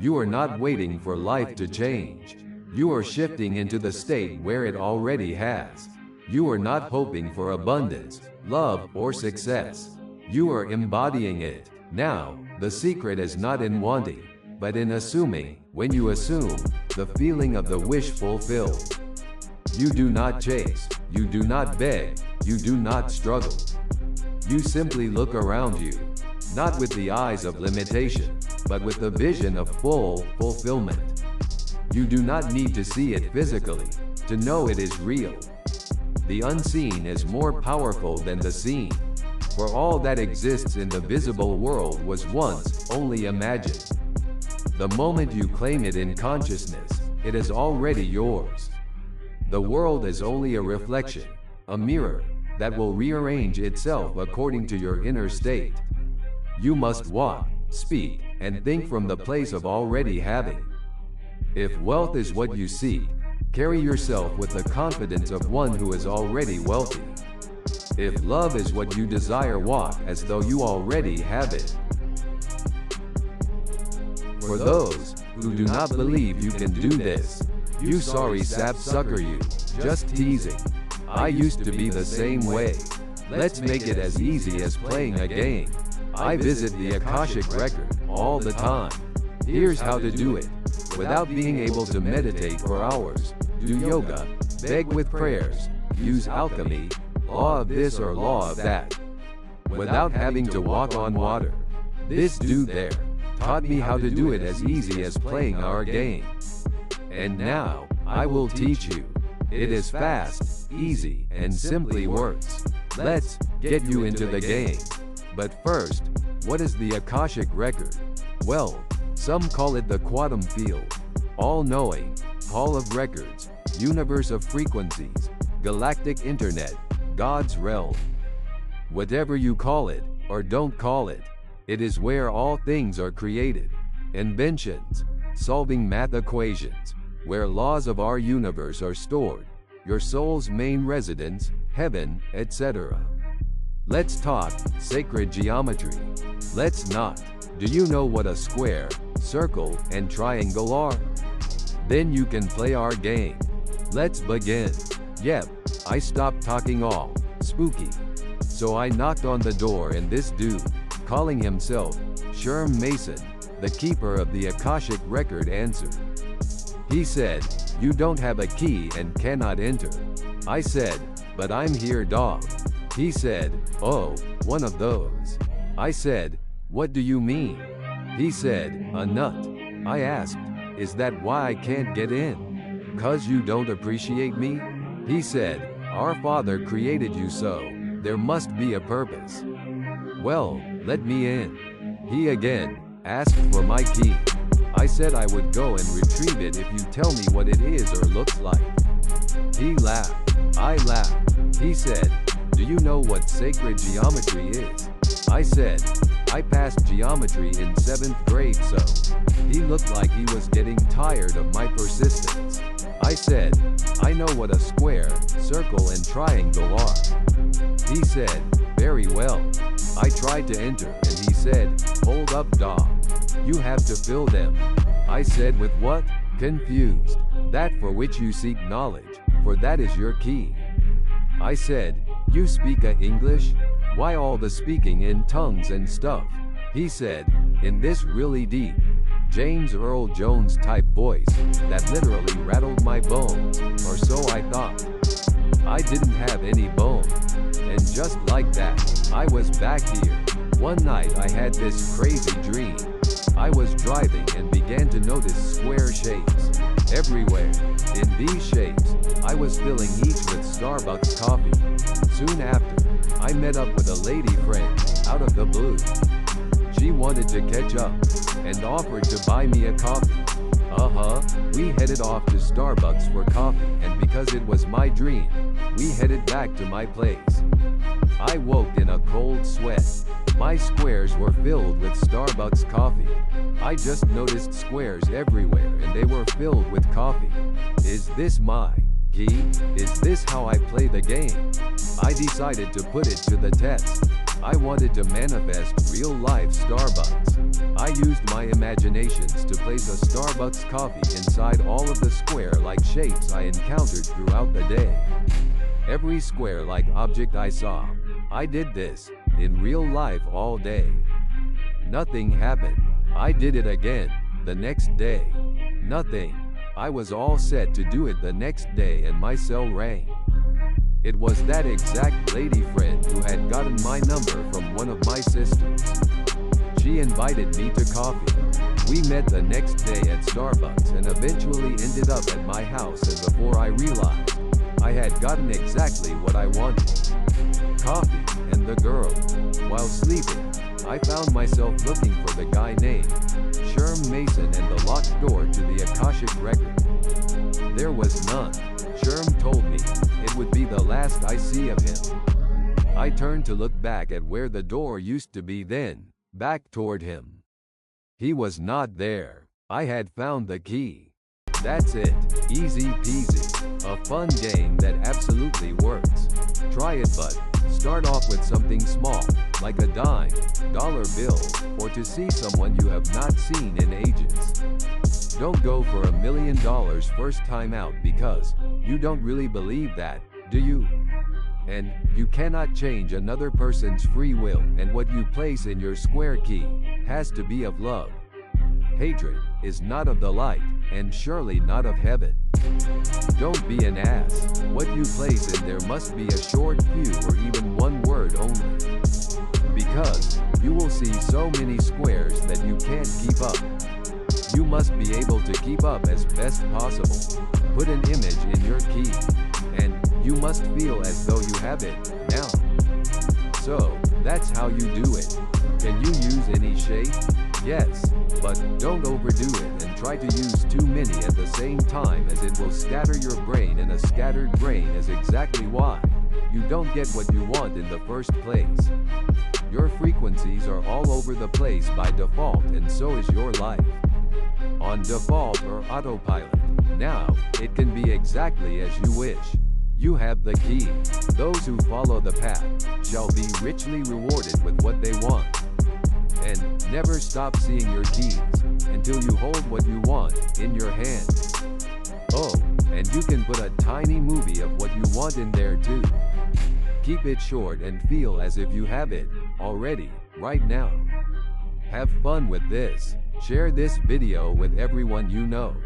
You are not waiting for life to change. You are shifting into the state where it already has. You are not hoping for abundance, love, or success. You are embodying it. Now, the secret is not in wanting, but in assuming. When you assume, the feeling of the wish fulfilled. You do not chase, you do not beg, you do not struggle. You simply look around you, not with the eyes of limitation, but with the vision of full fulfillment. You do not need to see it physically to know it is real. The unseen is more powerful than the seen, for all that exists in the visible world was once only imagined. The moment you claim it in consciousness, it is already yours. The world is only a reflection, a mirror, that will rearrange itself according to your inner state. You must walk, speak, and think from the place of already having. If wealth is what you seek, carry yourself with the confidence of one who is already wealthy. If love is what you desire, walk as though you already have it. For those who do not believe you can do this, you sorry sapsucker you, just teasing. I used to be the same way. Let's make it as easy as playing a game. I visit the Akashic Record all the time. Here's how to do it. Without being able to meditate for hours, do yoga, beg with prayers, use alchemy, law of this or law of that. Without having to walk on water. This dude there taught me how to do it as easy as playing our game. And now, I will teach you. It is fast, easy, and simply works. Let's get you into the game. But first, what is the Akashic Record? Well, some call it the quantum field, all-knowing, hall of records, universe of frequencies, galactic internet, God's realm. Whatever you call it, or don't call it, it is where all things are created. Inventions, solving math equations, where laws of our universe are stored, your soul's main residence, heaven, etc. Let's talk sacred geometry. Let's not. Do you know what a square, circle, and triangle are? Then you can play our game. Let's begin. Yep, I stopped talking all spooky. So I knocked on the door and this dude, calling himself Sherm Mason, the keeper of the Akashic Record, answered. He said, "You don't have a key and cannot enter." I said, "But I'm here, dog." He said, "Oh, one of those." I said, "What do you mean?" He said, "A nut." I asked, "Is that why I can't get in? 'Cause you don't appreciate me?" He said, "Our Father created you, so there must be a purpose." Well, let me in. He again asked for my key. I said I would go and retrieve it if you tell me what it is or looks like. He laughed. I laughed. He said, "Do you know what sacred geometry is?" I said, "I passed geometry in 7th grade, so." He looked like he was getting tired of my persistence. I said, "I know what a square, circle, and triangle are." He said, "Very well." I tried to enter and he said, "Hold up, dog. You have to fill them." I said, "With what?" Confused. "That for which you seek knowledge, for that is your key." I said, "You speak English? Why all the speaking in tongues and stuff?" He said, in this really deep, James Earl Jones type voice, that literally rattled my bones, or so I thought. I didn't have any bones. And just like that, I was back here. One night I had this crazy dream. I was driving and began to notice square shapes everywhere. In these shapes, I was filling each with Starbucks coffee. Soon after, I met up with a lady friend, out of the blue. She wanted to catch up, and offered to buy me a coffee. We headed off to Starbucks for coffee, and because it was my dream, we headed back to my place. I woke in a cold sweat. My squares were filled with Starbucks coffee. I just noticed squares everywhere and they were filled with coffee. Is this my key? Is this how I play the game? I decided to put it to the test. I wanted to manifest real-life Starbucks. I used my imaginations to place a Starbucks coffee inside all of the square-like shapes I encountered throughout the day. Every square-like object I saw. I did this in real life all day. Nothing happened. I did it again the next day. Nothing. I was all set to do it the next day and my cell rang. It was that exact lady friend who had gotten my number from one of my sisters. She invited me to coffee. We met the next day at Starbucks and eventually ended up at my house, and before I realized, I had gotten exactly what I wanted. Coffee and the girl. While sleeping, I found myself looking for the guy named Sherm Mason and the locked door to the Akashic Records. There was none. Sherm told me it would be the last I see of him. I turned to look back at where the door used to be, then back toward him. He was not there. I had found the key. That's it. Easy peasy. A fun game that absolutely works. Try it, but start off with something small, like a dime, dollar bill, or to see someone you have not seen in ages. Don't go for $1 million first time out, because you don't really believe that, do you? And you cannot change another person's free will, and what you place in your square key has to be of love. Hatred is not of the light, and surely not of heaven. Don't be an ass. What you place in there must be a short few or even one word only. Because you will see so many squares that you can't keep up. You must be able to keep up as best possible. Put an image in your key, and you must feel as though you have it now. So that's how you do it. Can you use any shape? Yes, but don't overdo it and try to use too many at the same time, as it will scatter your brain, and a scattered brain is exactly why you don't get what you want in the first place. Your frequencies are all over the place by default, and so is your life. On default or autopilot. Now, it can be exactly as you wish. You have the key. Those who follow the path shall be richly rewarded with what they want. And never stop seeing your keys until you hold what you want in your hand. Oh, and you can put a tiny movie of what you want in there too. Keep it short and feel as if you have it already, right now. Have fun with this. Share this video with everyone you know.